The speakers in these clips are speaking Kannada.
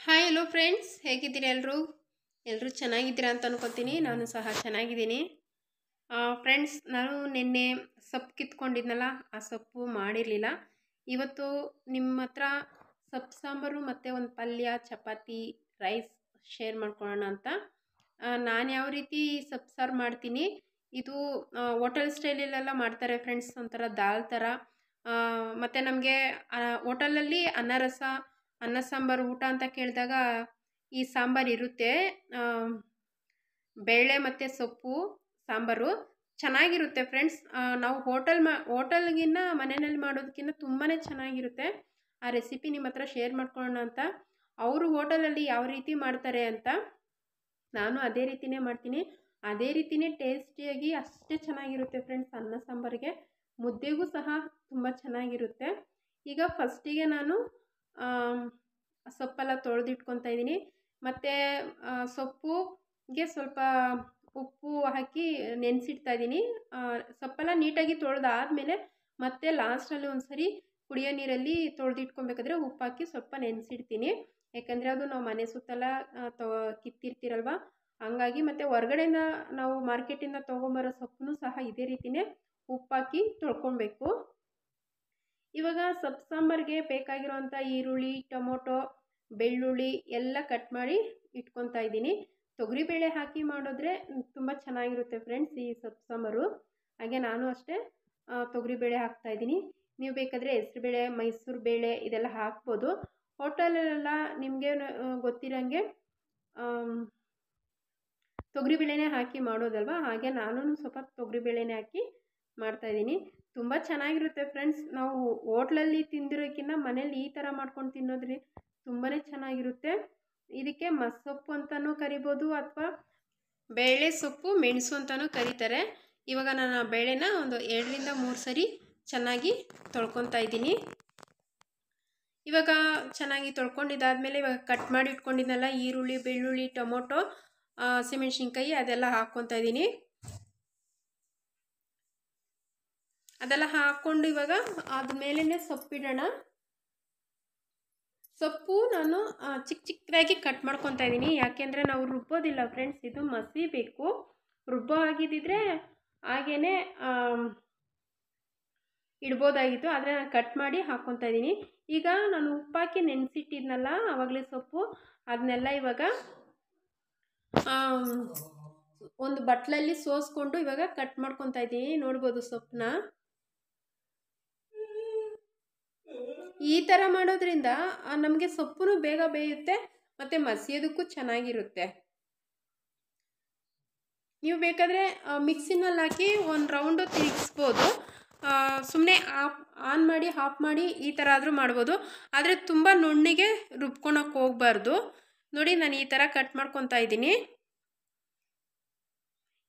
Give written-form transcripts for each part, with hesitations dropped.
ಹಾಯ್ ಹಲೋ ಫ್ರೆಂಡ್ಸ್, ಹೇಗಿದ್ದೀರಿ ಎಲ್ಲರೂ ಚೆನ್ನಾಗಿದ್ದೀರಾ ಅಂತ ಅನ್ಕೋತೀನಿ. ನಾನು ಸಹ ಚೆನ್ನಾಗಿದ್ದೀನಿ. ಫ್ರೆಂಡ್ಸ್, ನಾನು ನಿನ್ನೆ ಸೊಪ್ಪು ಕಿತ್ಕೊಂಡಿದ್ನಲ್ಲ, ಆ ಸೊಪ್ಪು ಮಾಡಿರಲಿಲ್ಲ. ಇವತ್ತು ನಿಮ್ಮ ಹತ್ರ ಸೊಪ್ಪು ಸಾಂಬಾರು ಮತ್ತು ಒಂದು ಪಲ್ಯ, ಚಪಾತಿ, ರೈಸ್ ಶೇರ್ ಮಾಡ್ಕೊಳ್ಳೋಣ ಅಂತ. ನಾನು ಯಾವ ರೀತಿ ಸೊಪ್ಪು ಸಾರು ಮಾಡ್ತೀನಿ, ಇದು ಹೋಟೆಲ್ ಸ್ಟೈಲಲ್ಲೆಲ್ಲ ಮಾಡ್ತಾರೆ ಫ್ರೆಂಡ್ಸ್, ಒಂಥರ ದಾಲ್ ಥರ. ಮತ್ತು ನಮಗೆ ಹೋಟೆಲಲ್ಲಿ ಅನ್ನ ಸಾಂಬಾರು ಊಟ ಅಂತ ಕೇಳಿದಾಗ ಈ ಸಾಂಬಾರು ಇರುತ್ತೆ. ಬೇಳೆ ಮತ್ತು ಸೊಪ್ಪು ಸಾಂಬಾರು ಚೆನ್ನಾಗಿರುತ್ತೆ ಫ್ರೆಂಡ್ಸ್. ನಾವು ಹೋಟೆಲ್ಗಿನ್ನ ಮನೆಯಲ್ಲಿ ಮಾಡೋದಕ್ಕಿಂತ ತುಂಬಾ ಚೆನ್ನಾಗಿರುತ್ತೆ. ಆ ರೆಸಿಪಿ ನಿಮ್ಮ ಹತ್ರ ಶೇರ್ ಮಾಡ್ಕೊಳ್ಳೋಣ ಅಂತ. ಅವರು ಹೋಟೆಲಲ್ಲಿ ಯಾವ ರೀತಿ ಮಾಡ್ತಾರೆ ಅಂತ ನಾನು ಅದೇ ರೀತಿಯೇ ಮಾಡ್ತೀನಿ. ಅದೇ ರೀತಿಯೇ ಟೇಸ್ಟಿಯಾಗಿ ಅಷ್ಟೇ ಚೆನ್ನಾಗಿರುತ್ತೆ ಫ್ರೆಂಡ್ಸ್. ಅನ್ನ ಸಾಂಬಾರಿಗೆ, ಮುದ್ದೆಗೂ ಸಹ ತುಂಬ ಚೆನ್ನಾಗಿರುತ್ತೆ. ಈಗ ಫಸ್ಟಿಗೆ ನಾನು ಸೊಪ್ಪೆಲ್ಲ ತೊಳೆದಿಟ್ಕೊತಾ ಇದ್ದೀನಿ. ಮತ್ತು ಸೊಪ್ಪುಗೆ ಸ್ವಲ್ಪ ಉಪ್ಪು ಹಾಕಿ ನೆನೆಸಿಡ್ತಾ ಇದ್ದೀನಿ. ಸೊಪ್ಪೆಲ್ಲ ನೀಟಾಗಿ ತೊಳೆದಾದ್ಮೇಲೆ ಮತ್ತೆ ಲಾಸ್ಟಲ್ಲಿ ಒಂದು ಸರಿ ಕುಡಿಯೋ ನೀರಲ್ಲಿ ತೊಳೆದಿಟ್ಕೊಬೇಕಾದ್ರೆ ಉಪ್ಪು ಹಾಕಿ ಸ್ವಲ್ಪ ನೆನೆಸಿಡ್ತೀನಿ. ಯಾಕಂದರೆ ಅದು ನಾವು ಮನೆ ಸುತ್ತೆಲ್ಲ ಕಿತ್ತಿರ್ತೀರಲ್ವ, ಹಂಗಾಗಿ. ಮತ್ತು ಹೊರಗಡೆಯಿಂದ ನಾವು ಮಾರ್ಕೆಟಿಂದ ತೊಗೊಂಬರೋ ಸೊಪ್ಪು ಸಹ ಇದೇ ರೀತಿಯೇ ಉಪ್ಪಾಕಿ ತೊಳ್ಕೊಬೇಕು. ಇವಾಗ ಸೊಪ್ಪು ಸಾಂಬಾರಿಗೆ ಬೇಕಾಗಿರೋವಂಥ ಈರುಳ್ಳಿ, ಟೊಮೊಟೊ, ಬೆಳ್ಳುಳ್ಳಿ ಎಲ್ಲ ಕಟ್ ಮಾಡಿ ಇಟ್ಕೊತಾ ಇದ್ದೀನಿ. ತೊಗರಿಬೇಳೆ ಹಾಕಿ ಮಾಡಿದ್ರೆ ತುಂಬ ಚೆನ್ನಾಗಿರುತ್ತೆ ಫ್ರೆಂಡ್ಸ್ ಈ ಸೊಪ್ಪು ಸಾಂಬಾರು. ಹಾಗೆ ನಾನು ಅಷ್ಟೇ ತೊಗರಿಬೇಳೆ ಹಾಕ್ತಾಯಿದ್ದೀನಿ. ನೀವು ಬೇಕಾದರೆ ಹೆಸರುಬೇಳೆ, ಮೈಸೂರು ಬೇಳೆ ಇದೆಲ್ಲ ಹಾಕ್ಬೋದು. ಹೋಟೆಲಲ್ಲೆಲ್ಲ ನಿಮಗೆ ಗೊತ್ತಿರೋಂಗೆ ತೊಗರಿಬೇಳೆನೇ ಹಾಕಿ ಮಾಡೋದಲ್ವ, ಹಾಗೆ ನಾನು ಸ್ವಲ್ಪ ತೊಗರಿಬೇಳೆನೇ ಹಾಕಿ ಮಾಡ್ತಾಯಿದ್ದೀನಿ. ತುಂಬ ಚೆನ್ನಾಗಿರುತ್ತೆ ಫ್ರೆಂಡ್ಸ್. ನಾವು ಹೋಟ್ಲಲ್ಲಿ ತಿಂದಿರೋಕ್ಕಿಂತ ಮನೇಲಿ ಈ ಥರ ಮಾಡ್ಕೊಂಡು ತಿನ್ನೋದ್ರಿ ತುಂಬಾ ಚೆನ್ನಾಗಿರುತ್ತೆ. ಇದಕ್ಕೆ ಮಸ್ಸೊಪ್ಪು ಅಂತಲೂ ಕರಿಬೋದು, ಅಥವಾ ಬೇಳೆ ಸೊಪ್ಪು ಮೆಣಸು ಅಂತಲೂ ಕರೀತಾರೆ. ಇವಾಗ ನಾನು ಆ ಬೇಳೆನ ಒಂದು 2ರಿಂದ 3 ಸರಿ ಚೆನ್ನಾಗಿ ತೊಳ್ಕೊತಾ ಇದ್ದೀನಿ. ಇವಾಗ ಚೆನ್ನಾಗಿ ತೊಳ್ಕೊಂಡಿದ್ದಾದಮೇಲೆ ಇವಾಗ ಕಟ್ ಮಾಡಿ ಇಟ್ಕೊಂಡಿದ್ನಲ್ಲ ಈರುಳ್ಳಿ, ಬೆಳ್ಳುಳ್ಳಿ, ಟೊಮೊಟೊ, ಹಸಿಮೆಣ್ಸಿನ್ಕಾಯಿ ಅದೆಲ್ಲ ಹಾಕ್ಕೊತಾ ಇದ್ದೀನಿ. ಅದೆಲ್ಲ ಹಾಕ್ಕೊಂಡು ಇವಾಗ ಆದಮೇಲೆ ಸೊಪ್ಪಿಡೋಣ. ಸೊಪ್ಪು ನಾನು ಚಿಕ್ಕ ಚಿಕ್ಕದಾಗಿ ಕಟ್ ಮಾಡ್ಕೊತಾ ಇದ್ದೀನಿ. ಯಾಕೆಂದರೆ ನಾವು ರುಬ್ಬೋದಿಲ್ಲ ಫ್ರೆಂಡ್ಸ್, ಇದು ಮಸಿಬೇಕು. ರುಬ್ಬೋ ಆಗಿದ್ದಿದ್ರೆ ಹಾಗೇ ಇಡ್ಬೋದಾಗಿತ್ತು, ಆದರೆ ನಾನು ಕಟ್ ಮಾಡಿ ಹಾಕ್ಕೊತಾ ಇದ್ದೀನಿ. ಈಗ ನಾನು ಉಪ್ಪಾಕಿ ನೆನೆಸಿಟ್ಟಿದ್ನಲ್ಲ ಆವಾಗಲೇ ಸೊಪ್ಪು, ಅದನ್ನೆಲ್ಲ ಇವಾಗ ಒಂದು ಬಟ್ಲಲ್ಲಿ ಸೋಸ್ಕೊಂಡು ಇವಾಗ ಕಟ್ ಮಾಡ್ಕೊತಾ ಇದ್ದೀನಿ. ನೋಡ್ಬೋದು ಸೊಪ್ಪನ್ನ. ಈ ಥರ ಮಾಡೋದ್ರಿಂದ ನಮಗೆ ಸೊಪ್ಪು ಬೇಗ ಬೇಯುತ್ತೆ ಮತ್ತು ಮಸಿಯೋದಕ್ಕೂ ಚೆನ್ನಾಗಿರುತ್ತೆ. ನೀವು ಬೇಕಾದರೆ ಮಿಕ್ಸಿನಲ್ಲಿ ಹಾಕಿ ಒಂದು ರೌಂಡು ತಿರುಗಿಸ್ಬೋದು. ಸುಮ್ಮನೆ ಆನ್ ಮಾಡಿ ಆಫ್ ಮಾಡಿ ಈ ಥರ ಆದರೂ ಮಾಡ್ಬೋದು. ಆದರೆ ತುಂಬ ನುಣ್ಣಗೆ ರುಬ್ಕೊಳಕ್ಕೆ ಹೋಗಬಾರ್ದು. ನೋಡಿ, ನಾನು ಈ ಥರ ಕಟ್ ಮಾಡ್ಕೊತಾ ಇದ್ದೀನಿ.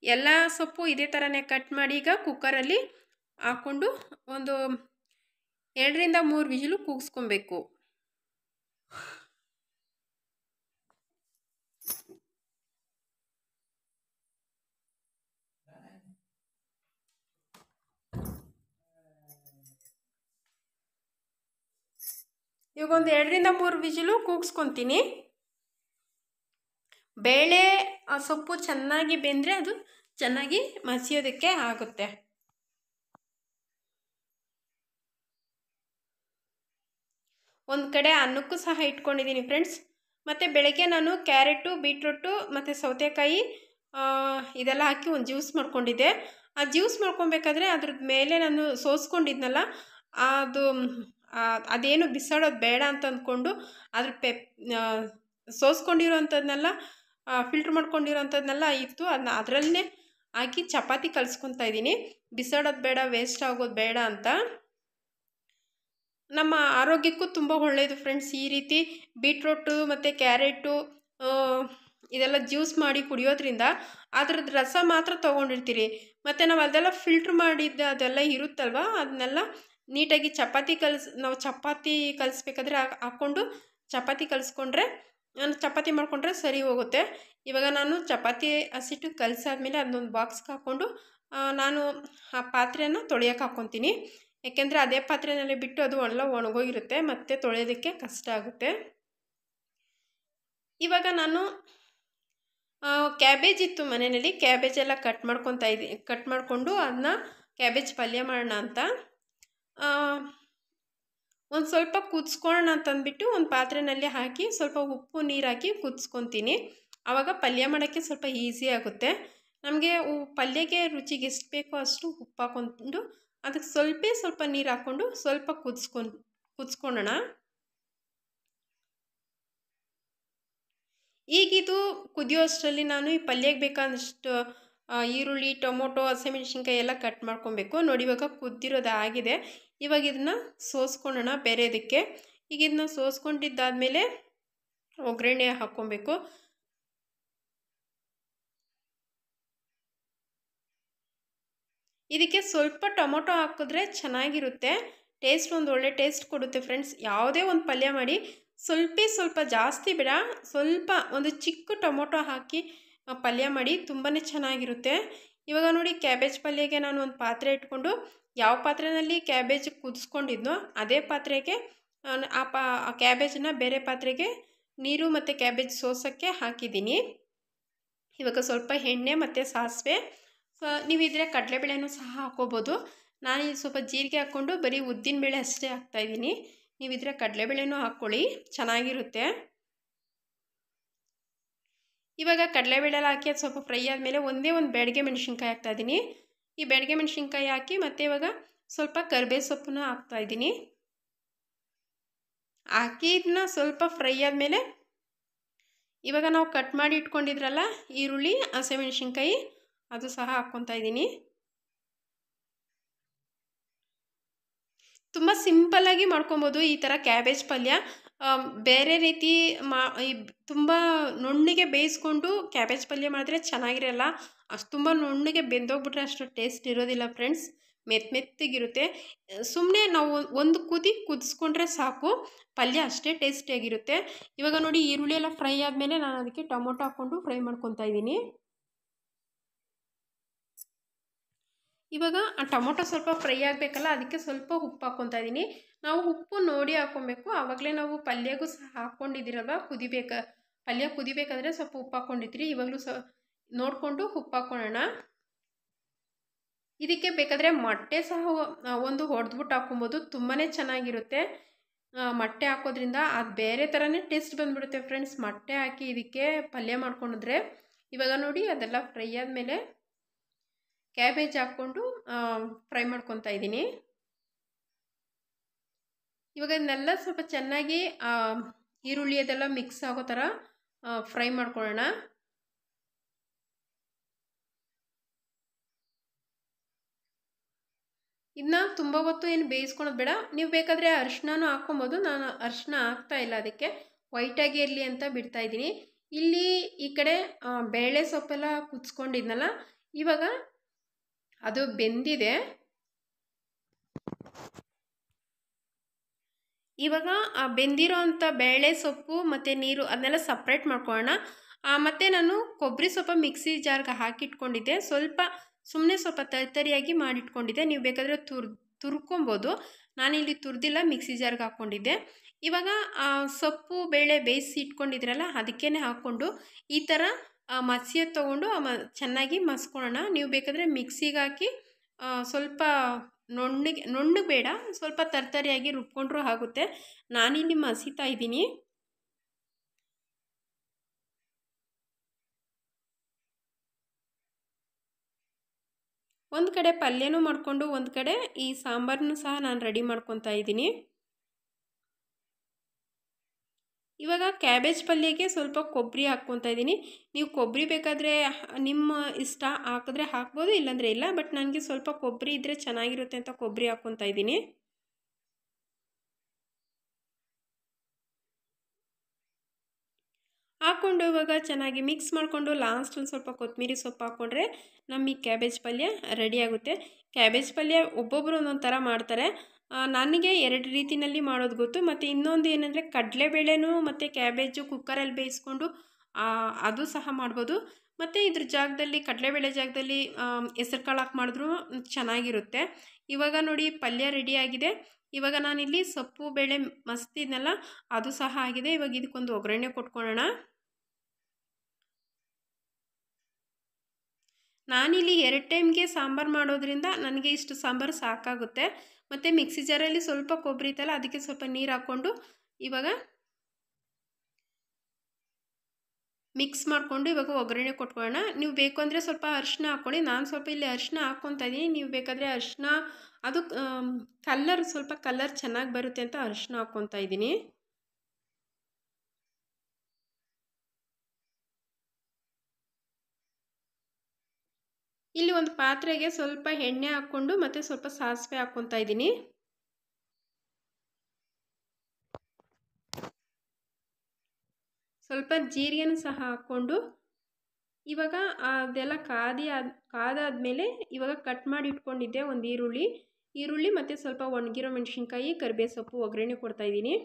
ಎಲ್ಲ ಸೊಪ್ಪು ಇದೇ ಥರನೇ ಕಟ್ ಮಾಡಿ ಈಗ ಕುಕ್ಕರಲ್ಲಿ ಹಾಕ್ಕೊಂಡು ಒಂದು 2ರಿಂದ 3 ವಿಜಿಲು ಕೂಗಿಸ್ಕೊಬೇಕು. ಇವಾಗ ಒಂದು 2ರಿಂದ 3 ವಿಜಿಲು ಕೂಗಿಸ್ಕೊತೀನಿ. ಬೇಳೆ ಸೊಪ್ಪು ಚೆನ್ನಾಗಿ ಬೆಂದರೆ ಅದು ಚೆನ್ನಾಗಿ ಮಸಿಯೋದಕ್ಕೆ ಆಗುತ್ತೆ. ಒಂದು ಕಡೆ ಅನ್ನಕ್ಕೂ ಸಹ ಇಟ್ಕೊಂಡಿದ್ದೀನಿ ಫ್ರೆಂಡ್ಸ್. ಮತ್ತು ಬೆಳಗ್ಗೆ ನಾನು ಕ್ಯಾರೆಟು, ಬೀಟ್ರೂಟು ಮತ್ತು ಸೌತೆಕಾಯಿ ಇದೆಲ್ಲ ಹಾಕಿ ಒಂದು ಜ್ಯೂಸ್ ಮಾಡ್ಕೊಂಡಿದ್ದೆ. ಆ ಜ್ಯೂಸ್ ಮಾಡ್ಕೊಬೇಕಾದ್ರೆ ಅದ್ರದ್ದು ಮೇಲೆ ನಾನು ಸೋಸ್ಕೊಂಡಿದ್ನಲ್ಲ, ಅದೇನು ಬಿಸಾಡೋದು ಬೇಡ ಅಂತ ಅಂದ್ಕೊಂಡು ಅದ್ರ ಸೋಸ್ಕೊಂಡಿರೋವಂಥದ್ದನ್ನೆಲ್ಲ ಫಿಲ್ಟ್ರ್ ಮಾಡ್ಕೊಂಡಿರೋವಂಥದ್ದನ್ನೆಲ್ಲ ಇತ್ತು, ಅದರಲ್ಲೇ ಹಾಕಿ ಚಪಾತಿ ಕಲಿಸ್ಕೊತಾ ಇದ್ದೀನಿ. ಬಿಸಾಡೋದು ಬೇಡ, ವೇಸ್ಟ್ ಆಗೋದು ಬೇಡ ಅಂತ. ನಮ್ಮ ಆರೋಗ್ಯಕ್ಕೂ ತುಂಬ ಒಳ್ಳೆಯದು ಫ್ರೆಂಡ್ಸ್. ಈ ರೀತಿ ಬೀಟ್ರೂಟು ಮತ್ತು ಕ್ಯಾರೆಟು ಇದೆಲ್ಲ ಜ್ಯೂಸ್ ಮಾಡಿ ಕುಡಿಯೋದ್ರಿಂದ ಅದ್ರದ್ದು ರಸ ಮಾತ್ರ ತೊಗೊಂಡಿರ್ತೀರಿ. ಮತ್ತು ನಾವು ಅದೆಲ್ಲ ಫಿಲ್ಟ್ರ್ ಮಾಡಿದ್ದು ಅದೆಲ್ಲ ಇರುತ್ತಲ್ವ, ಅದನ್ನೆಲ್ಲ ನೀಟಾಗಿ ನಾವು ಚಪಾತಿ ಕಲಿಸ್ಬೇಕಾದ್ರೆ ಹಾಕ್ಕೊಂಡು ಚಪಾತಿ ಚಪಾತಿ ಮಾಡಿಕೊಂಡ್ರೆ ಸರಿ ಹೋಗುತ್ತೆ. ಇವಾಗ ನಾನು ಚಪಾತಿ ಹಸಿಟ್ಟು ಕಲಸಾದ್ಮೇಲೆ ಅದನ್ನೊಂದು ಬಾಕ್ಸ್ಗೆ ಹಾಕ್ಕೊಂಡು ನಾನು ಆ ಪಾತ್ರೆನ ತೊಳೆಯೋಕೆ ಹಾಕ್ಕೊತೀನಿ. ಯಾಕೆಂದರೆ ಅದೇ ಪಾತ್ರೆಯಲ್ಲಿ ಬಿಟ್ಟು ಅದು ಎಲ್ಲ ಒಣಗೋಗಿರುತ್ತೆ, ಮತ್ತು ತೊಳೆಯೋದಕ್ಕೆ ಕಷ್ಟ ಆಗುತ್ತೆ. ಇವಾಗ ನಾನು ಕ್ಯಾಬೇಜ್ ಇತ್ತು ಮನೆಯಲ್ಲಿ, ಕ್ಯಾಬೇಜ್ ಎಲ್ಲ ಕಟ್ ಮಾಡಿಕೊಂಡು ಅದನ್ನ ಕ್ಯಾಬೇಜ್ ಪಲ್ಯ ಮಾಡೋಣ ಅಂತ ಒಂದು ಸ್ವಲ್ಪ ಕುದಿಸ್ಕೊಳ್ಳೋಣ ಅಂತಂದ್ಬಿಟ್ಟು ಒಂದು ಪಾತ್ರೆಯಲ್ಲಿ ಹಾಕಿ ಸ್ವಲ್ಪ ಉಪ್ಪು ನೀರು ಹಾಕಿ ಕುದಿಸ್ಕೊತೀನಿ. ಆವಾಗ ಪಲ್ಯ ಮಾಡೋಕ್ಕೆ ಸ್ವಲ್ಪ ಈಸಿ ಆಗುತ್ತೆ. ನಮಗೆ ಪಲ್ಯಕ್ಕೆ ರುಚಿಗೆ ಎಷ್ಟು ಬೇಕೋ ಅಷ್ಟು ಉಪ್ಪು ಹಾಕ್ಕೊಂಡು ಅದಕ್ಕೆ ಸ್ವಲ್ಪ ನೀರು ಹಾಕ್ಕೊಂಡು ಸ್ವಲ್ಪ ಕುದಿಸ್ಕೊಳ್ಳೋಣ. ಈಗಿದು ಕುದಿಯೋ ಅಷ್ಟರಲ್ಲಿ ನಾನು ಈ ಪಲ್ಯಕ್ಕೆ ಬೇಕಾದಷ್ಟು ಈರುಳ್ಳಿ, ಟೊಮೊಟೊ, ಹಸಿಮೆಣಸಿನ್ಕಾಯಿ ಎಲ್ಲ ಕಟ್ ಮಾಡ್ಕೊಬೇಕು. ನೋಡಿ ಇವಾಗ ಕುದ್ದಿರೋದು ಆಗಿದೆ. ಇವಾಗ ಇದನ್ನು ಸೋಸ್ಕೊಳ್ಳೋಣ ಬೇರೆದಕ್ಕೆ. ಈಗ ಇದನ್ನ ಸೋಸ್ಕೊಂಡಿದ್ದಾದಮೇಲೆ ಒಗ್ಗರಣೆ ಹಾಕ್ಕೊಬೇಕು. ಇದಕ್ಕೆ ಸ್ವಲ್ಪ ಟೊಮೊಟೊ ಹಾಕಿದ್ರೆ ಚೆನ್ನಾಗಿರುತ್ತೆ, ಟೇಸ್ಟ್ ಒಂದು ಒಳ್ಳೆ ಟೇಸ್ಟ್ ಕೊಡುತ್ತೆ ಫ್ರೆಂಡ್ಸ್. ಯಾವುದೇ ಒಂದು ಪಲ್ಯ ಮಾಡಿ ಸ್ವಲ್ಪ ಜಾಸ್ತಿ ಬೇಡ, ಸ್ವಲ್ಪ ಒಂದು ಚಿಕ್ಕ ಟೊಮೊಟೊ ಹಾಕಿ ಪಲ್ಯ ಮಾಡಿ ತುಂಬಾ ಚೆನ್ನಾಗಿರುತ್ತೆ. ಇವಾಗ ನೋಡಿ ಕ್ಯಾಬೇಜ್ ಪಲ್ಯಕ್ಕೆ ನಾನು ಒಂದು ಪಾತ್ರೆ ಇಟ್ಕೊಂಡು ಯಾವ ಪಾತ್ರೆಯಲ್ಲಿ ಕ್ಯಾಬೇಜ್ ಕುದಿಸ್ಕೊಂಡಿದ್ನೋ ಅದೇ ಪಾತ್ರೆಗೆ ಆ ಕ್ಯಾಬೇಜನ್ನ ಬೇರೆ ಪಾತ್ರೆಗೆ ನೀರು ಮತ್ತು ಕ್ಯಾಬೇಜ್ ಸೋಸೋಕ್ಕೆ ಹಾಕಿದ್ದೀನಿ. ಇವಾಗ ಸ್ವಲ್ಪ ಎಣ್ಣೆ ಮತ್ತು ಸಾಸಿವೆ, ನೀವಿದ್ರೆ ಕಡಲೆಬೇಳೆನೂ ಸಹ ಹಾಕ್ಕೋಬೋದು. ನಾನು ಸ್ವಲ್ಪ ಜೀರಿಗೆ ಹಾಕ್ಕೊಂಡು ಬರೀ ಉದ್ದಿನಬೇಳೆ ಅಷ್ಟೇ ಹಾಕ್ತಾಯಿದ್ದೀನಿ. ನೀವಿದ್ರೆ ಕಡಲೆಬೇಳೆನೂ ಹಾಕ್ಕೊಳ್ಳಿ, ಚೆನ್ನಾಗಿರುತ್ತೆ. ಇವಾಗ ಕಡಲೆಬೇಳೆ ಹಾಕಿ ಅದು ಸ್ವಲ್ಪ ಫ್ರೈ ಆದಮೇಲೆ ಒಂದೇ ಒಂದು ಬ್ಯಾಡಗೆ ಮೆಣಸಿನ್ಕಾಯಿ ಹಾಕ್ತಾಯಿದ್ದೀನಿ. ಈ ಬ್ಯಾಡಗೆ ಮೆಣಸಿನ್ಕಾಯಿ ಹಾಕಿ ಮತ್ತು ಇವಾಗ ಸ್ವಲ್ಪ ಕರಿಬೇವು ಸೊಪ್ಪನ್ನ ಹಾಕ್ತಾಯಿದ್ದೀನಿ. ಹಾಕಿ ಇದನ್ನ ಸ್ವಲ್ಪ ಫ್ರೈ ಆದಮೇಲೆ ಇವಾಗ ನಾವು ಕಟ್ ಮಾಡಿ ಇಟ್ಕೊಂಡಿದ್ರಲ್ಲ ಈರುಳ್ಳಿ, ಹಸಿಮೆಣಸಿನ್ಕಾಯಿ ಅದು ಸಹ ಹಾಕ್ಕೊತಾ ಇದ್ದೀನಿ. ತುಂಬ ಸಿಂಪಲ್ಲಾಗಿ ಮಾಡ್ಕೊಬೋದು ಈ ಥರ ಕ್ಯಾಬೇಜ್ ಪಲ್ಯ. ಬೇರೆ ರೀತಿ ತುಂಬ ನುಣ್ಣಗೆ ಬೇಯಿಸ್ಕೊಂಡು ಕ್ಯಾಬೇಜ್ ಪಲ್ಯ ಮಾಡಿದ್ರೆ ಚೆನ್ನಾಗಿರಲ್ಲ. ಅಷ್ಟು ತುಂಬ ನುಣ್ಣಗೆ ಬೆಂದೋಗ್ಬಿಟ್ರೆ ಅಷ್ಟು ಟೇಸ್ಟ್ ಇರೋದಿಲ್ಲ ಫ್ರೆಂಡ್ಸ್, ಮೆತ್ತಗಿರುತ್ತೆ. ಸುಮ್ಮನೆ ನಾವು ಒಂದು ಕುದಿಸ್ಕೊಂಡ್ರೆ ಸಾಕು, ಪಲ್ಯ ಅಷ್ಟೇ ಟೇಸ್ಟಿಯಾಗಿರುತ್ತೆ. ಇವಾಗ ನೋಡಿ ಈರುಳ್ಳಿ ಎಲ್ಲ ಫ್ರೈ ಆದಮೇಲೆ ನಾನು ಅದಕ್ಕೆ ಟೊಮೊಟೊ ಹಾಕ್ಕೊಂಡು ಫ್ರೈ ಮಾಡ್ಕೊತಾ ಇದ್ದೀನಿ. ಇವಾಗ ಆ ಟೊಮೊಟೊ ಸ್ವಲ್ಪ ಫ್ರೈ ಆಗಬೇಕಲ್ಲ, ಅದಕ್ಕೆ ಸ್ವಲ್ಪ ಉಪ್ಪು ಹಾಕ್ಕೊತಾ ಇದ್ದೀನಿ. ನಾವು ಉಪ್ಪು ನೋಡಿ ಹಾಕ್ಕೊಬೇಕು, ಆವಾಗಲೇ ನಾವು ಪಲ್ಯಗೂ ಸಹ ಹಾಕ್ಕೊಂಡಿದ್ದೀರಲ್ವ, ಪಲ್ಯ ಕುದಿಬೇಕಾದ್ರೆ ಸ್ವಲ್ಪ ಉಪ್ಪು ಹಾಕ್ಕೊಂಡಿದ್ರಿ. ಇವಾಗಲೂ ನೋಡಿಕೊಂಡು ಉಪ್ಪು ಹಾಕ್ಕೊಳ್ಳೋಣ. ಇದಕ್ಕೆ ಬೇಕಾದರೆ ಮೊಟ್ಟೆ ಸಹ ಒಂದು ಹೊಡೆದ್ಬಿಟ್ಟು ಹಾಕ್ಕೊಬೋದು, ತುಂಬಾ ಚೆನ್ನಾಗಿರುತ್ತೆ. ಮೊಟ್ಟೆ ಹಾಕೋದ್ರಿಂದ ಅದು ಬೇರೆ ಥರನೇ ಟೇಸ್ಟ್ ಬಂದುಬಿಡುತ್ತೆ ಫ್ರೆಂಡ್ಸ್, ಮೊಟ್ಟೆ ಹಾಕಿ ಇದಕ್ಕೆ ಪಲ್ಯ ಮಾಡ್ಕೊಂಡಿದ್ರೆ. ಇವಾಗ ನೋಡಿ ಅದೆಲ್ಲ ಫ್ರೈ ಆದಮೇಲೆ ಕ್ಯಾಬೇಜ್ ಹಾಕ್ಕೊಂಡು ಫ್ರೈ ಮಾಡ್ಕೊತಾ ಇದ್ದೀನಿ. ಇವಾಗ ಇದನ್ನೆಲ್ಲ ಸ್ವಲ್ಪ ಚೆನ್ನಾಗಿ ಈರುಳ್ಳಿ ಅದೆಲ್ಲ ಮಿಕ್ಸ್ ಆಗೋ ಥರ ಫ್ರೈ ಮಾಡ್ಕೊಳ್ಳೋಣ. ಇದನ್ನ ತುಂಬ ಹೊತ್ತು ಏನು ಬೇಯಿಸ್ಕೊಳೋದು ಬೇಡ. ನೀವು ಬೇಕಾದರೆ ಅರಿಶಿನನೂ ಹಾಕ್ಕೊಬೋದು. ನಾನು ಅರಿಶಿನ ಹಾಕ್ತಾ ಇಲ್ಲ, ಅದಕ್ಕೆ ವೈಟಾಗಿ ಇರಲಿ ಅಂತ ಬಿಡ್ತಾ ಇದ್ದೀನಿ. ಇಲ್ಲಿ ಈ ಕಡೆ ಬೇಳೆ ಸೊಪ್ಪೆಲ್ಲ ಕುದಿಸ್ಕೊಂಡಿದ್ನಲ್ಲ, ಇವಾಗ ಅದು ಬೆಂದಿದೆ. ಇವಾಗ ಬೆಂದಿರೋ ಅಂಥ ಬೇಳೆ ಸೊಪ್ಪು ಮತ್ತು ನೀರು ಅದನ್ನೆಲ್ಲ ಸಪ್ರೇಟ್ ಮಾಡ್ಕೊಳ್ಳೋಣ. ಮತ್ತು ನಾನು ಕೊಬ್ಬರಿ ಸ್ವಲ್ಪ ಮಿಕ್ಸಿ ಜಾರ್ಗೆ ಹಾಕಿಟ್ಕೊಂಡಿದ್ದೆ, ಸುಮ್ಮನೆ ಸ್ವಲ್ಪ ತರಿಯಾಗಿ ಮಾಡಿಟ್ಕೊಂಡಿದ್ದೆ. ನೀವು ಬೇಕಾದರೆ ತುರ್ಕೊಬೋದು. ನಾನಿಲ್ಲಿ ತುರಿದಿಲ್ಲ, ಮಿಕ್ಸಿ ಜಾರ್ಗೆ ಹಾಕ್ಕೊಂಡಿದ್ದೆ. ಇವಾಗ ಸೊಪ್ಪು ಬೇಳೆ ಬೇಯಿಸಿ ಇಟ್ಕೊಂಡಿದ್ರಲ್ಲ ಅದಕ್ಕೇ ಹಾಕ್ಕೊಂಡು ಈ ಥರ ಮಸಿಯೋದು ತೊಗೊಂಡು ಚೆನ್ನಾಗಿ ಮಸ್ಕೊಳ್ಳೋಣ. ನೀವು ಬೇಕಾದರೆ ಮಿಕ್ಸಿಗೆ ಹಾಕಿ ಸ್ವಲ್ಪ ನುಣ್ಣಗೆ ಬೇಡ, ಸ್ವಲ್ಪ ತರಿಯಾಗಿ ರುಬ್ಕೊಂಡ್ರೂ ಆಗುತ್ತೆ. ನಾನಿಲ್ಲಿ ಮಸಿತಾ ಇದ್ದೀನಿ. ಒಂದು ಕಡೆ ಪಲ್ಯನೂ ಮಾಡಿಕೊಂಡು ಒಂದು ಕಡೆ ಈ ಸಾಂಬಾರನ್ನು ಸಹ ನಾನು ರೆಡಿ ಮಾಡ್ಕೊತಾ ಇದ್ದೀನಿ. ಇವಾಗ ಕ್ಯಾಬೇಜ್ ಪಲ್ಯಕ್ಕೆ ಸ್ವಲ್ಪ ಕೊಬ್ಬರಿ ಹಾಕ್ಕೊತಾ ಇದ್ದೀನಿ. ನೀವು ಕೊಬ್ಬರಿ ಬೇಕಾದರೆ ನಿಮ್ಮ ಇಷ್ಟ ಹಾಕಿದ್ರೆ ಹಾಕ್ಬೋದು, ಇಲ್ಲಾಂದರೆ ಇಲ್ಲ. ಬಟ್ ನನಗೆ ಸ್ವಲ್ಪ ಕೊಬ್ಬರಿ ಇದ್ದರೆ ಚೆನ್ನಾಗಿರುತ್ತೆ ಅಂತ ಕೊಬ್ಬರಿ ಹಾಕ್ಕೊತಾ ಇದ್ದೀನಿ. ಹಾಕ್ಕೊಂಡು ಇವಾಗ ಚೆನ್ನಾಗಿ ಮಿಕ್ಸ್ ಮಾಡಿಕೊಂಡು ಲಾಸ್ಟ್ ಒಂದು ಸ್ವಲ್ಪ ಕೊತ್ತಂಬರಿ ಸೊಪ್ಪು ಹಾಕ್ಕೊಂಡ್ರೆ ನಮ್ಮ ಈ ಕ್ಯಾಬೇಜ್ ಪಲ್ಯ ರೆಡಿ ಆಗುತ್ತೆ. ಕ್ಯಾಬೇಜ್ ಪಲ್ಯ ಒಬ್ಬೊಬ್ಬರು ಒಂದೊಂದು ಥರ ಮಾಡ್ತಾರೆ. ನನಗೆ 2 ರೀತಿಯಲ್ಲಿ ಮಾಡೋದು ಗೊತ್ತು. ಮತ್ತು ಇನ್ನೊಂದು ಏನಂದರೆ ಕಡಲೆಬೇಳೆನೂ ಮತ್ತು ಕ್ಯಾಬೇಜು ಕುಕ್ಕರಲ್ಲಿ ಬೇಯಿಸ್ಕೊಂಡು ಅದು ಸಹ ಮಾಡ್ಬೋದು. ಮತ್ತು ಇದ್ರ ಜಾಗದಲ್ಲಿ ಕಡಲೆಬೇಳೆ ಜಾಗದಲ್ಲಿ ಹೆಸರು ಕಾಳು ಹಾಕಿ ಮಾಡಿದ್ರೂ ಚೆನ್ನಾಗಿರುತ್ತೆ. ಇವಾಗ ನೋಡಿ ಪಲ್ಯ ರೆಡಿಯಾಗಿದೆ. ಇವಾಗ ನಾನಿಲ್ಲಿ ಸೊಪ್ಪು ಬೇಳೆ ಮಸ್ತಿದ್ನಲ್ಲ ಅದು ಸಹ ಆಗಿದೆ. ಇವಾಗ ಇದಕ್ಕೊಂದು ಒಗ್ಗರಣೆ ಕೊಟ್ಕೊಳ್ಳೋಣ. ನಾನಿಲ್ಲಿ 2 ಟೈಮ್ಗೆ ಸಾಂಬಾರು ಮಾಡೋದ್ರಿಂದ ನನಗೆ ಇಷ್ಟು ಸಾಂಬಾರು ಸಾಕಾಗುತ್ತೆ. ಮತ್ತು ಮಿಕ್ಸಿ ಜಾರಲ್ಲಿ ಸ್ವಲ್ಪ ಕೊಬ್ಬರಿ ಇತ್ತಲ್ಲ, ಅದಕ್ಕೆ ಸ್ವಲ್ಪ ನೀರು ಹಾಕ್ಕೊಂಡು ಇವಾಗ ಮಿಕ್ಸ್ ಮಾಡಿಕೊಂಡು ಇವಾಗ ಒಗ್ಗರಣೆ ಕೊಟ್ಕೊಳ್ಳೋಣ. ನೀವು ಬೇಕು ಅಂದರೆ ಸ್ವಲ್ಪ ಅರಿಶಿನ ಹಾಕ್ಕೊಳ್ಳಿ. ನಾನು ಸ್ವಲ್ಪ ಇಲ್ಲಿ ಅರಿಶಿನ ಹಾಕ್ಕೊತಾ ಇದ್ದೀನಿ. ನೀವು ಬೇಕಾದರೆ ಅರಿಶಿನ ಅದು ಕಲ್ಲರ್ ಸ್ವಲ್ಪ ಕಲ್ಲರ್ ಚೆನ್ನಾಗಿ ಬರುತ್ತೆ ಅಂತ ಅರಿಶಿನ ಹಾಕ್ಕೊತಾ ಇದ್ದೀನಿ. ಇಲ್ಲಿ ಒಂದು ಪಾತ್ರೆಗೆ ಸ್ವಲ್ಪ ಎಣ್ಣೆ ಹಾಕ್ಕೊಂಡು ಮತ್ತು ಸ್ವಲ್ಪ ಸಾಸಿವೆ ಹಾಕ್ಕೊತಾ ಇದ್ದೀನಿ. ಸ್ವಲ್ಪ ಜೀರಿಗೆನೂ ಸಹ ಹಾಕ್ಕೊಂಡು ಇವಾಗ ಅದೆಲ್ಲ ಕಾದಾದ್ಮೇಲೆ ಇವಾಗ ಕಟ್ ಮಾಡಿ ಇಟ್ಕೊಂಡಿದ್ದೆ ಒಂದು ಈರುಳ್ಳಿ ಮತ್ತು ಸ್ವಲ್ಪ ಒಣಗಿರೋ ಮೆಣಸಿನ್ಕಾಯಿ, ಕರಿಬೇವು ಸೊಪ್ಪು ಒಗ್ಗರಣೆ ಕೊಡ್ತಾ ಇದ್ದೀನಿ.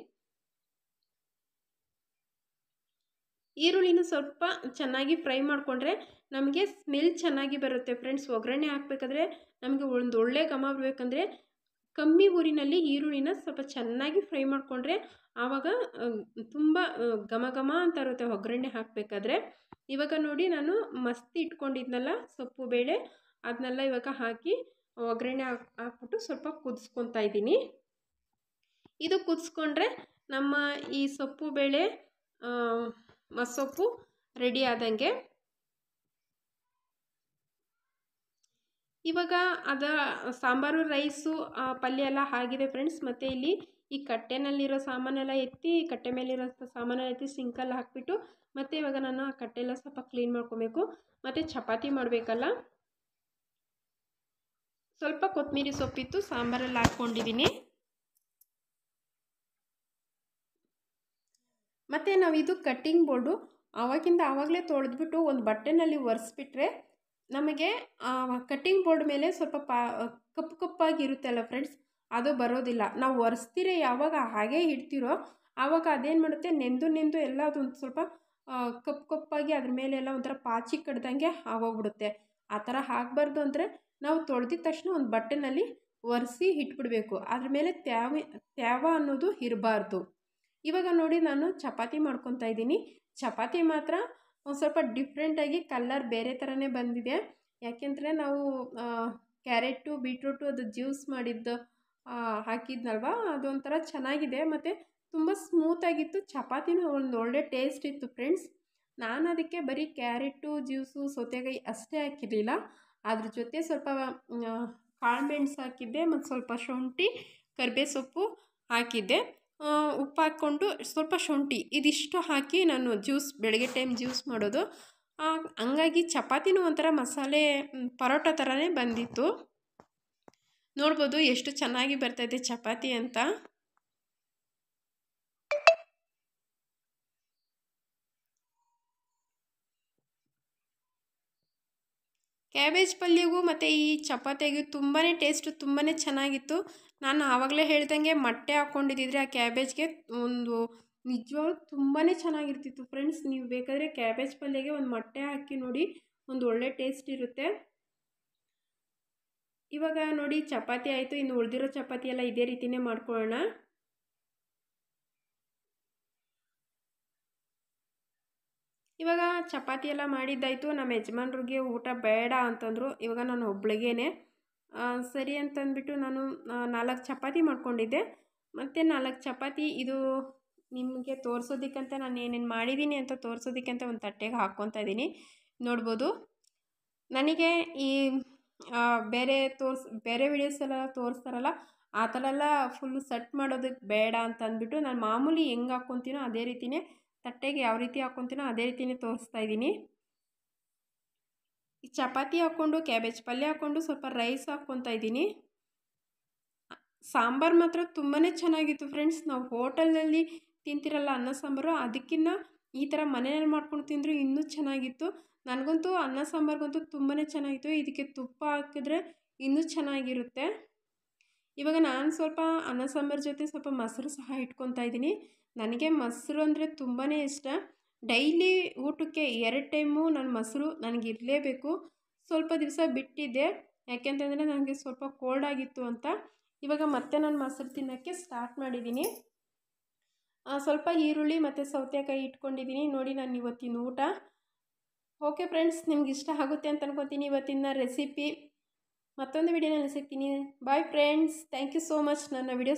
ಈರುಳ್ಳಿನ ಸ್ವಲ್ಪ ಚೆನ್ನಾಗಿ ಫ್ರೈ ಮಾಡಿಕೊಂಡ್ರೆ ನಮಗೆ ಸ್ಮೆಲ್ ಚೆನ್ನಾಗಿ ಬರುತ್ತೆ ಫ್ರೆಂಡ್ಸ್. ಒಗ್ಗರಣೆ ಹಾಕಬೇಕಾದ್ರೆ ನಮಗೆ ಒಂದು ಒಳ್ಳೆ ಘಮ ಬರಬೇಕಂದ್ರೆ ಕಮ್ಮಿ ಊರಿನಲ್ಲಿ ಈರುಳ್ಳಿನ ಸ್ವಲ್ಪ ಚೆನ್ನಾಗಿ ಫ್ರೈ ಮಾಡಿಕೊಂಡ್ರೆ ಆವಾಗ ತುಂಬ ಘಮ ಘಮ ಅಂತ ಇರುತ್ತೆ ಒಗ್ಗರಣೆ ಹಾಕಬೇಕಾದ್ರೆ. ಇವಾಗ ನೋಡಿ ನಾನು ಮಸ್ತಿ ಇಟ್ಕೊಂಡಿದ್ನಲ್ಲ ಸೊಪ್ಪು ಬೇಳೆ, ಅದನ್ನೆಲ್ಲ ಇವಾಗ ಹಾಕಿ ಒಗ್ಗರಣೆ ಹಾಕ್ಬಿಟ್ಟು ಸ್ವಲ್ಪ ಕುದಿಸ್ಕೊತಾ ಇದ್ದೀನಿ. ಇದು ಕುದಿಸ್ಕೊಂಡ್ರೆ ನಮ್ಮ ಈ ಸೊಪ್ಪು ಬೇಳೆ ಮಸೊಪ್ಪು ರೆಡಿ ಆದಂಗೆ. ಇವಾಗ ಸಾಂಬಾರು, ರೈಸು, ಪಲ್ಯ ಎಲ್ಲ ಆಗಿದೆ ಫ್ರೆಂಡ್ಸ್. ಮತ್ತು ಇಲ್ಲಿ ಈ ಕಟ್ಟೆನಲ್ಲಿರೋ ಸಾಮಾನೆಲ್ಲ ಎತ್ತಿ, ಕಟ್ಟೆ ಮೇಲಿರೋ ಸಾಮಾನೆಲ್ಲ ಎತ್ತಿ ಸಿಂಕಲ್ಲಿ ಹಾಕಿಬಿಟ್ಟು ಮತ್ತು ಇವಾಗ ನಾನು ಆ ಕಟ್ಟೆಲ್ಲ ಸ್ವಲ್ಪ ಕ್ಲೀನ್ ಮಾಡ್ಕೊಬೇಕು. ಮತ್ತು ಚಪಾತಿ ಮಾಡಬೇಕಲ್ಲ, ಸ್ವಲ್ಪ ಕೊತ್ತಂಬರಿ ಸೊಪ್ಪಿತ್ತು ಸಾಂಬಾರಲ್ಲಿ ಹಾಕ್ಕೊಂಡಿದ್ದೀನಿ. ಮತ್ತು ನಾವು ಇದು ಕಟ್ಟಿಂಗ್ ಬೋರ್ಡು ಆವಾಗಲೇ ತೊಳೆದ್ಬಿಟ್ಟು ಒಂದು ಬಟ್ಟೆನಲ್ಲಿ ಒರೆಸ್ಬಿಟ್ರೆ ನಮಗೆ ಕಟ್ಟಿಂಗ್ ಬೋರ್ಡ್ ಮೇಲೆ ಸ್ವಲ್ಪ ಕಪ್ಪಾಗಿರುತ್ತಲ್ಲ ಫ್ರೆಂಡ್ಸ್, ಅದು ಬರೋದಿಲ್ಲ. ನಾವು ಒರೆಸ್ತೀರ ಯಾವಾಗ ಹಾಗೇ ಇಡ್ತೀರೋ ಆವಾಗ ಅದೇನು ಮಾಡುತ್ತೆ, ನೆಂದು ಎಲ್ಲ ಅದೊಂದು ಸ್ವಲ್ಪ ಕಪ್ಪಾಗಿ ಅದ್ರ ಮೇಲೆಲ್ಲ ಒಂಥರ ಪಾಚಿ ಕಡ್ದಂಗೆ ಆಗೋಗ್ಬಿಡುತ್ತೆ. ಆ ಥರ ಆಗಬಾರ್ದು ಅಂದರೆ ನಾವು ತೊಳೆದಿದ ತಕ್ಷಣ ಒಂದು ಬಟ್ಟೆನಲ್ಲಿ ಒರೆಸಿ ಇಟ್ಬಿಡಬೇಕು. ಅದ್ರ ಮೇಲೆ ತ್ಯಾವ ಅನ್ನೋದು ಇರಬಾರ್ದು. ಇವಾಗ ನೋಡಿ ನಾನು ಚಪಾತಿ ಮಾಡ್ಕೊತಾ ಇದ್ದೀನಿ. ಚಪಾತಿ ಮಾತ್ರ ಒಂದು ಸ್ವಲ್ಪ ಡಿಫ್ರೆಂಟಾಗಿ ಕಲ್ಲರ್ ಬೇರೆ ಥರನೇ ಬಂದಿದೆ. ಯಾಕೆಂದರೆ ನಾವು ಕ್ಯಾರೆಟು, ಬೀಟ್ರೂಟು ಅದು ಜ್ಯೂಸ್ ಮಾಡಿದ್ದು ಹಾಕಿದ್ನಲ್ವ, ಅದೊಂಥರ ಚೆನ್ನಾಗಿದೆ ಮತ್ತು ತುಂಬ ಸ್ಮೂತಾಗಿತ್ತು. ಚಪಾತಿನೂ ಒಂದು ಒಳ್ಳೆ ಟೇಸ್ಟ್ ಇತ್ತು ಫ್ರೆಂಡ್ಸ್. ನಾನು ಅದಕ್ಕೆ ಬರೀ ಕ್ಯಾರೆಟು ಜ್ಯೂಸು, ಸೌತೆಕಾಯಿ ಅಷ್ಟೇ ಹಾಕಿರಲಿಲ್ಲ. ಅದ್ರ ಜೊತೆ ಸ್ವಲ್ಪ ಕಾಳು ಮೆಣಸು ಹಾಕಿದ್ದೆ ಮತ್ತು ಸ್ವಲ್ಪ ಶುಂಠಿ, ಕರಿಬೇವು ಸೊಪ್ಪು ಹಾಕಿದ್ದೆ. ಉಪ್ಪು ಹಾಕ್ಕೊಂಡು ಸ್ವಲ್ಪ ಶುಂಠಿ ಇದಿಷ್ಟು ಹಾಕಿ ನಾನು ಬೆಳಗ್ಗೆ ಟೈಮ್ ಜ್ಯೂಸ್ ಮಾಡೋದು. ಹಂಗಾಗಿ ಚಪಾತಿನೂ ಒಂಥರ ಮಸಾಲೆ ಪರೋಟ ಥರನೇ ಬಂದಿತ್ತು. ನೋಡ್ಬೋದು ಎಷ್ಟು ಚೆನ್ನಾಗಿ ಬರ್ತಾಯಿದೆ ಚಪಾತಿ ಅಂತ. ಕ್ಯಾಬೇಜ್ ಪಲ್ಯಗೂ ಮತ್ತು ಈ ಚಪಾತಿಗೂ ತುಂಬಾ ಟೇಸ್ಟು ತುಂಬಾ ಚೆನ್ನಾಗಿತ್ತು. ನಾನು ಆವಾಗಲೇ ಹೇಳ್ದಂಗೆ ಮೊಟ್ಟೆ ಹಾಕ್ಕೊಂಡಿದ್ದಿದ್ರೆ ಆ ಕ್ಯಾಬೇಜ್ಗೆ ಒಂದು ನಿಜವಾಗ್ಲೂ ತುಂಬಾ ಚೆನ್ನಾಗಿರ್ತಿತ್ತು ಫ್ರೆಂಡ್ಸ್. ನೀವು ಬೇಕಾದರೆ ಕ್ಯಾಬೇಜ್ ಪಲ್ಯಗೆ ಒಂದು ಮೊಟ್ಟೆ ಹಾಕಿ ನೋಡಿ, ಒಂದು ಒಳ್ಳೆ ಟೇಸ್ಟ್ ಇರುತ್ತೆ. ಇವಾಗ ನೋಡಿ ಚಪಾತಿ ಆಯಿತು. ಇನ್ನು ಉಳಿದಿರೋ ಚಪಾತಿ ಎಲ್ಲ ಇದೇ ರೀತಿಯೇ ಮಾಡ್ಕೊಳ್ಳೋಣ. ಇವಾಗ ಚಪಾತಿ ಎಲ್ಲ ಮಾಡಿದ್ದಾಯಿತು. ನಮ್ಮ ಯಜಮಾನ್ರಿಗೆ ಊಟ ಬೇಡ ಅಂತಂದರು. ಇವಾಗ ನಾನು ಒಬ್ಳಿಗೇನೆ ಸರಿ ಅಂತಂದ್ಬಿಟ್ಟು ನಾನು 4 ಚಪಾತಿ ಮಾಡ್ಕೊಂಡಿದ್ದೆ. ಮತ್ತು 4 ಚಪಾತಿ ಇದು ನಿಮಗೆ ತೋರಿಸೋದಕ್ಕಂತ ನಾನು ಏನೇನು ಮಾಡಿದ್ದೀನಿ ಅಂತ ತೋರಿಸೋದಕ್ಕಂತ ಒಂದು ತಟ್ಟೆಗೆ ಹಾಕ್ಕೊತಾ ಇದ್ದೀನಿ. ನೋಡ್ಬೋದು ನನಗೆ ಈ ಬೇರೆ ವಿಡಿಯೋಸೆಲ್ಲ ತೋರಿಸ್ತಾರಲ್ಲ ಆ ಥರ ಎಲ್ಲ ಫುಲ್ಲು ಸೆಟ್ ಮಾಡೋದಕ್ಕೆ ಬೇಡ ಅಂತ ಅಂದ್ಬಿಟ್ಟು ನಾನು ಮಾಮೂಲಿ ಹೆಂಗೆ ಹಾಕ್ಕೊತೀನೋ ಅದೇ ರೀತಿಯೇ ತಟ್ಟೆಗೆ ಯಾವ ರೀತಿ ಹಾಕ್ಕೊತೀನೋ ಅದೇ ರೀತಿಯೇ ತೋರಿಸ್ತಾ ಇದ್ದೀನಿ. ಈ ಚಪಾತಿ ಹಾಕ್ಕೊಂಡು ಕ್ಯಾಬೇಜ್ ಪಲ್ಯ ಹಾಕ್ಕೊಂಡು ಸ್ವಲ್ಪ ರೈಸ್ ಹಾಕ್ಕೊತಾ ಇದ್ದೀನಿ. ಸಾಂಬಾರು ಮಾತ್ರ ತುಂಬಾ ಚೆನ್ನಾಗಿತ್ತು ಫ್ರೆಂಡ್ಸ್. ನಾವು ಹೋಟೆಲ್ನಲ್ಲಿ ತಿಂತಿರಲ್ಲ ಅನ್ನ ಸಾಂಬಾರು, ಅದಕ್ಕಿಂತ ಈ ಥರ ಮನೆಯಲ್ಲಿ ಮಾಡ್ಕೊಂಡು ತಿಂದರೂ ಇನ್ನೂ ಚೆನ್ನಾಗಿತ್ತು. ನನಗಂತೂ ಅನ್ನ ಸಾಂಬಾರಿಗಂತೂ ತುಂಬಾ ಚೆನ್ನಾಗಿತ್ತು. ಇದಕ್ಕೆ ತುಪ್ಪ ಹಾಕಿದ್ರೆ ಇನ್ನೂ ಚೆನ್ನಾಗಿರುತ್ತೆ. ಇವಾಗ ನಾನು ಸ್ವಲ್ಪ ಅನ್ನ ಸಾಂಬಾರು ಜೊತೆ ಸ್ವಲ್ಪ ಮೊಸರು ಸಹ ಇಟ್ಕೊತಾ ಇದ್ದೀನಿ. ನನಗೆ ಮೊಸರು ಅಂದರೆ ತುಂಬಾ ಇಷ್ಟ. ಡೈಲಿ ಊಟಕ್ಕೆ 2 ಟೈಮು ನಾನು ಮೊಸರು ನನಗಿರಲೇಬೇಕು. ಸ್ವಲ್ಪ ದಿವಸ ಬಿಟ್ಟಿದ್ದೆ, ಯಾಕೆಂತಂದರೆ ನನಗೆ ಸ್ವಲ್ಪ ಕೋಲ್ಡ್ ಆಗಿತ್ತು ಅಂತ. ಇವಾಗ ಮತ್ತೆ ನಾನು ಮೊಸರು ತಿನ್ನೋಕ್ಕೆ ಸ್ಟಾರ್ಟ್ ಮಾಡಿದ್ದೀನಿ. ಸ್ವಲ್ಪ ಈರುಳ್ಳಿ ಮತ್ತು ಸೌತೆಕಾಯಿ ಇಟ್ಕೊಂಡಿದ್ದೀನಿ. ನೋಡಿ ನಾನು ಇವತ್ತಿನ ಊಟ ಓಕೆ ಫ್ರೆಂಡ್ಸ್, ನಿಮ್ಗೆ ಇಷ್ಟ ಆಗುತ್ತೆ ಅಂತ ಅನ್ಕೊತೀನಿ ಇವತ್ತಿನ ರೆಸಿಪಿ. ಮತ್ತೊಂದು ವಿಡಿಯೋನಲ್ಲಿ ಸಿಗ್ತೀನಿ. Bye friends, thank you so much ನನ್ನ ವಿಡಿಯೋಸ್